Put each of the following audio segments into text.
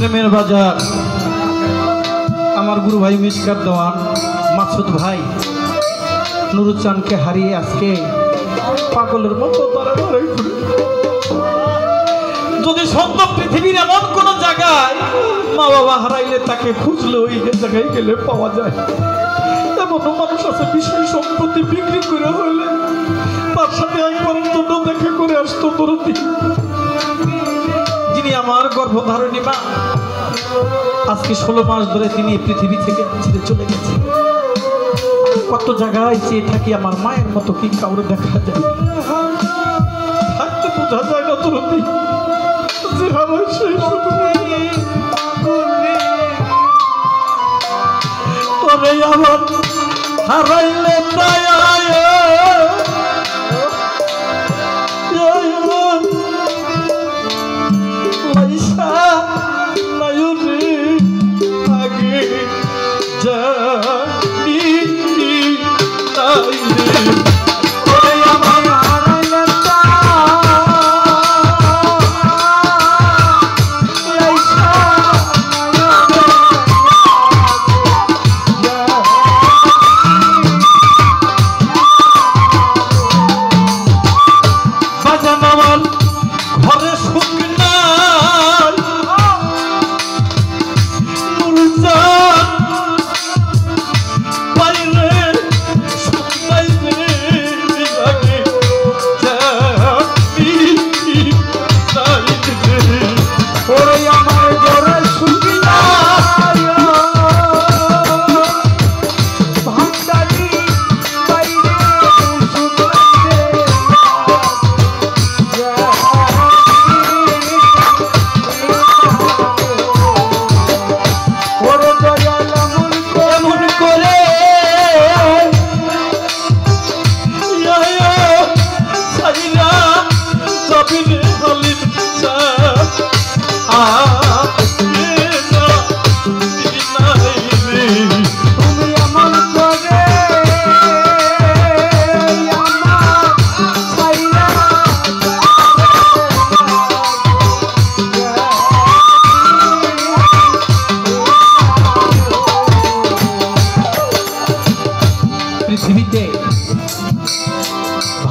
প্রেমের বাজার আমার গুরু ভাই মিসকাত দেওয়ান মাসুদ ভাই নুরুচ্চানকে হারিয়ে আজকে পাগলের মতো দাঁড়ায় ঘুরে। যদি সম্ভব পৃথিবীর এমন কোন জায়গায় মা বাবা হারাইলে তাকে খুঁজলে ওই জায়গায় গেলে পাওয়া যায়। এমনও মানুষ আছে বিষয় সম্পত্তি বিক্রি করে হইলে তার সাথে একবারের জন্য দেখা করে আসতো দরদি, যিনি আমার গর্ভধারণী মা। আজকে 16 মাস ধরে তিনি পৃথিবী থেকে ছেড়ে চলে গেছেন। কত জায়গায় চেয়ে থাকি আমার মায়ের মতো কি কাউরে দেখা যায়, থাকতে বোঝা যায় না দরদি। যে হারায় সেই শুধু তবে আমার হারাইলে আগে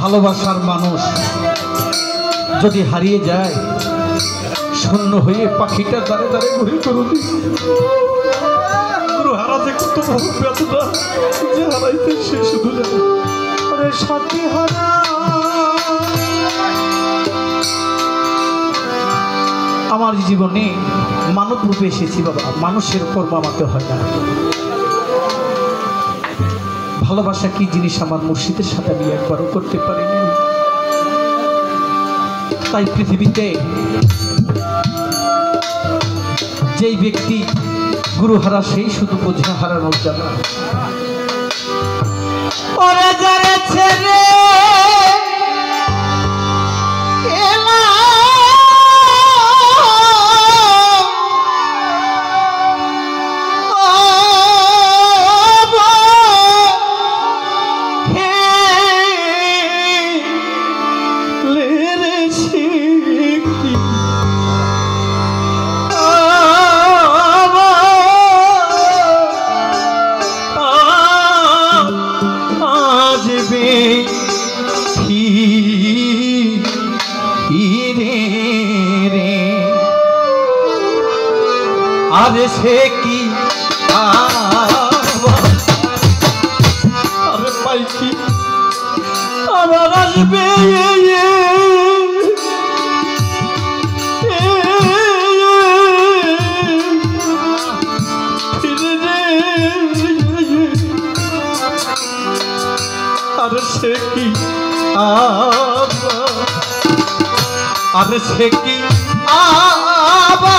ভালোবাসার মানুষ যদি হারিয়ে যায়, শূন্য হয়ে পাখিটা দাঁড়ে দাঁড়ে ঘুরে করুদি। গুরু হারাতে কত বহু বেদনা, যে হারাইতে সে শুধু জানে। আরে সাথী হারা আমার জীবনে মানব রূপে এসেছি বাবা, মানুষের কর্ম আমাকে হয় না। ভালোবাসা কি জিনিস আমার মুর্শিদের সাথে আমি একবারও করতে পারিনি। তাই পৃথিবীতে যেই ব্যক্তি গুরু হারা সেই শুধু বোঝা হারানোর জানা। আরে সে কি আরে পাইছি আমার আসবে আরে সে কি আরে সে কি আবা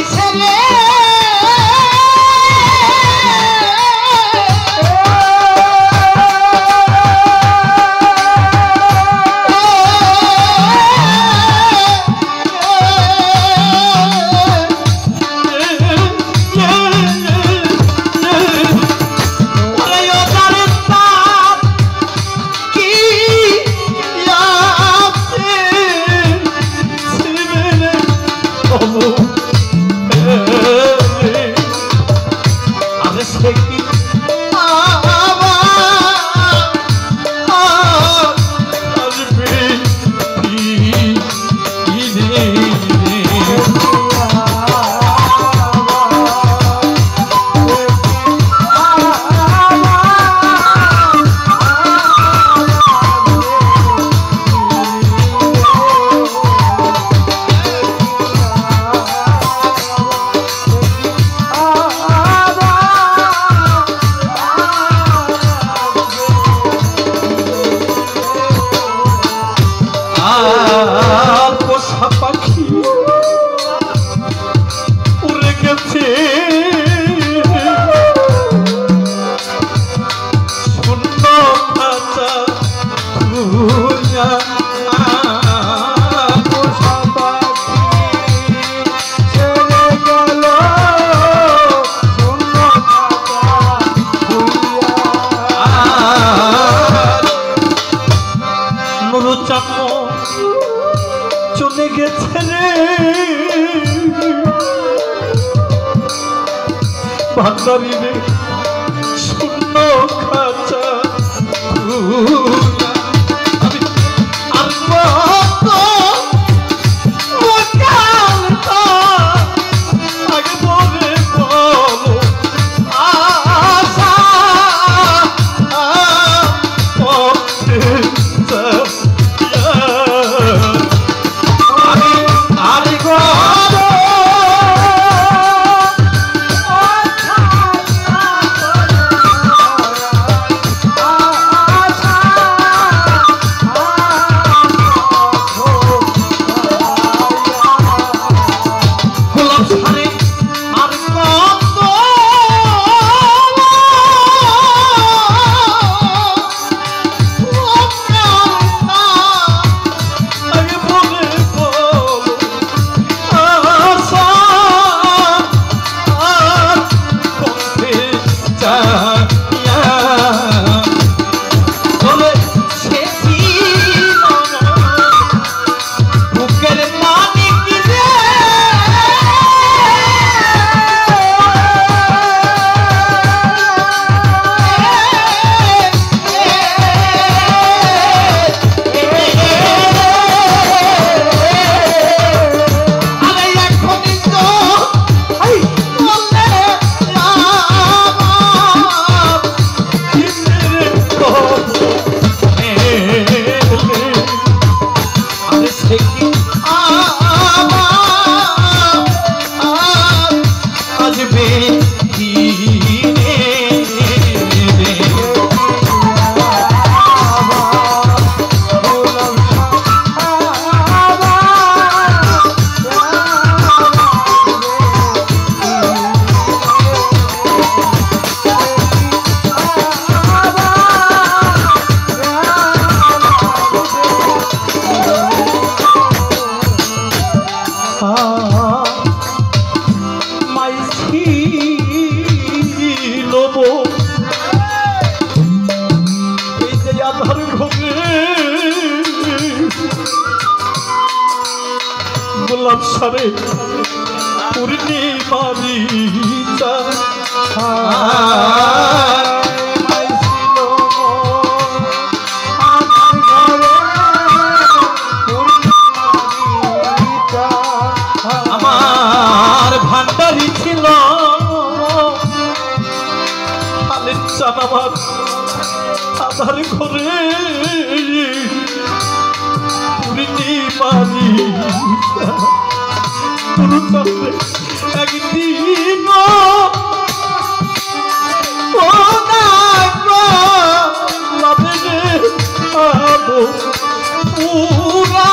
ছেড়ে চলে গেছে রে ভান্ডারি রে শূন্য খাঁচা সারে পূর্ণিমারি আমার ভান্ডারি ছিল আলের চানামার আধার ঘরে পূর্ণিমারি একদিন পুরা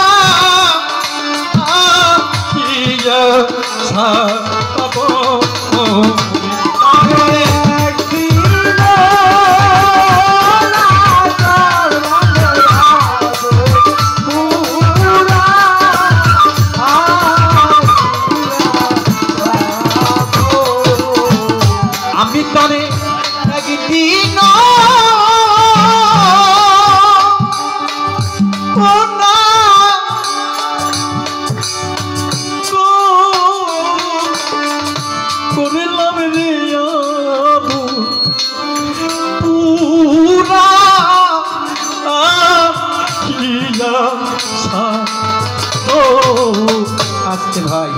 আমি তরে একদিন করলাম রে আবু পুরা আজকে ভাই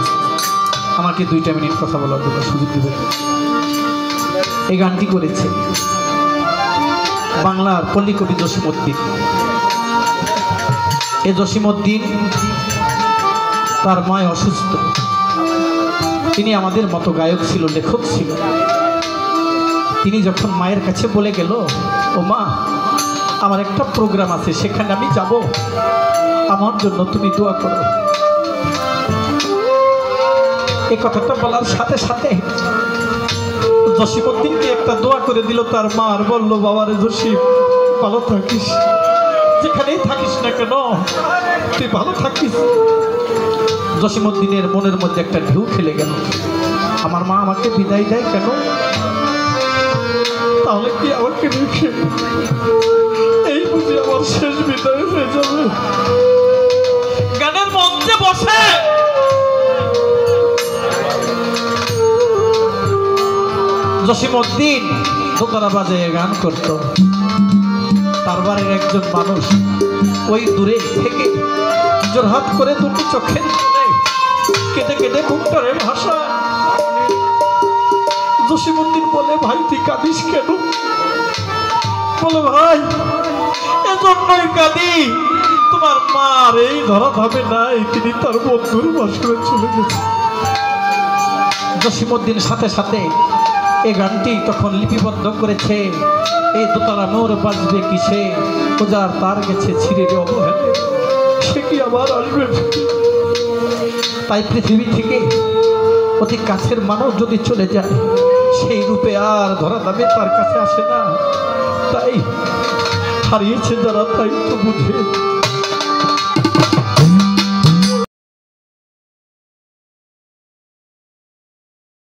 আমাকে 2টা মিনিট কথা বলার জন্য সুযোগ দিবেন। এই গানটি করেছে বাংলার পল্লী কবি জসিমউদ্দিন। এই জসিমউদ্দিন তার মায় অসুস্থ, তিনি আমাদের মতো গায়ক ছিল, লেখক ছিল। তিনি যখন মায়ের কাছে বলে গেল, ও মা আমার একটা প্রোগ্রাম আছে, সেখানে আমি যাব, আমার জন্য তুমি দোয়া করো। এই কথাটা বলার সাথে সাথে জসিমউদ্দিনকে একটা দোয়া করে দিল তার মা, আর বললো, বাবারে জসিম ভালো থাকিস, যেখানেই থাকিস না কেন তুই ভালো থাকিস। জসিমউদ্দিনের মনের মধ্যে একটা ঢেউ খেলে গেল, আমার মা আমাকে বিদায় দেয় কেন, তাহলে কি আমাকে রেখে এই বুঝি আমার শেষ বিদায় হয়ে যাবে। গানের মঞ্চে বসে জসিমউদ্দিন দোতারা বাজায় গান করত। তার বাড়ির একজন মানুষ ওই দূরে থেকে জোরহাত করে দুটি চোখের কেটে কেটে বুকটারে ভাষা। জসিমউদ্দিন বলে, ভাই তুই কাঁদিস কেন? বলে, ভাই এজন্যই কাঁদি, তোমার মার এই ধরা ধামে নাই, তিনি তার বন্ধুর বাসরে চলে গেছে। জসিমউদ্দিন সাথে সাথে এই গানটি তখন লিপিবদ্ধ করেছে, এই দোতলা মোর বাজবে কিসে, পূজার তার গেছে ছিঁড়ে অবহেলে, সে কি আবার আসবে? তাই পৃথিবী থেকে অতি কাছের মানুষ যদি চলে যায়, সেই রূপে আর ধরা দামে তার কাছে আসে না। তাই হারিয়েছে যারা তাই তো বুঝে।